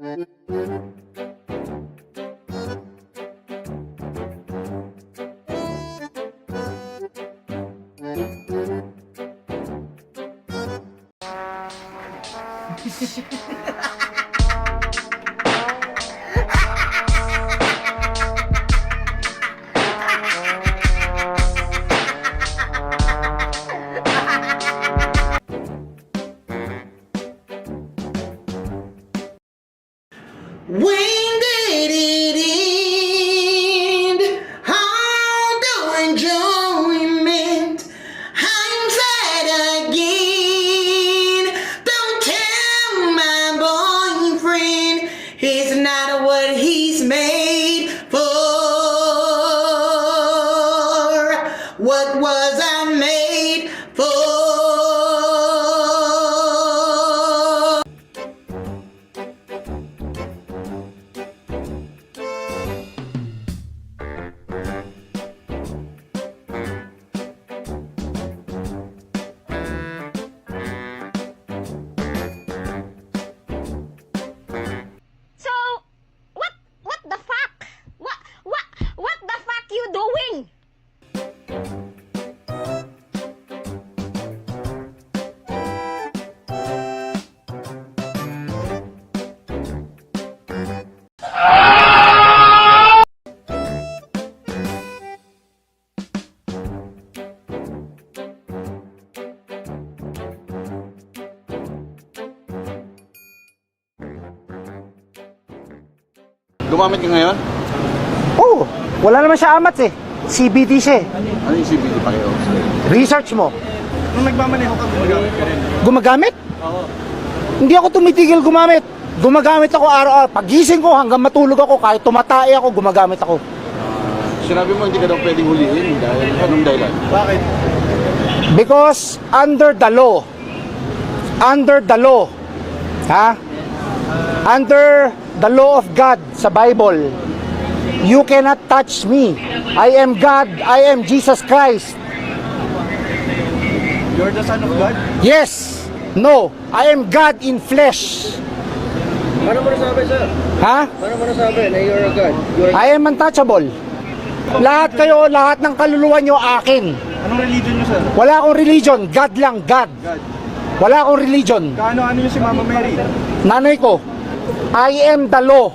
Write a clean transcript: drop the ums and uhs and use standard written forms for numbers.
When did it end? All the enjoyment. I'm sad again. Don't tell my boyfriend he's not what he's made for. What was I made for? What the fuck you doing? Gumamit ka ngayon? Oo, wala naman siya amats eh. CBT siya eh. Ano yung CBT pa kayo? Research mo. Nung nagmamaneho ka, gumagamit ka rin. Gumagamit? Oo. Hindi ako tumitigil gumamit. Gumagamit ako araw-araw. Pagising ko hanggang matulog ako, kahit tumatay ako, gumagamit ako. Sinabi mo hindi ka daw pwedeng huliin dahil anong dahilan? Bakit? Because under the law, ha? Under the law of God sa Bible, you cannot touch me. I am God, I am Jesus Christ. You're the son of God? Yes, no, I am God in flesh. Paano mo nasabi, sir? Ha? Paano mo nasabi na you're a God? I am untouchable. Lahat kayo, lahat ng kaluluwa nyo akin. Anong religion nyo, sir? Wala akong religion, God lang, God. God. Wala akong religion. Kaano-ano yung si Mama Mary? Nanay ko, I am the law.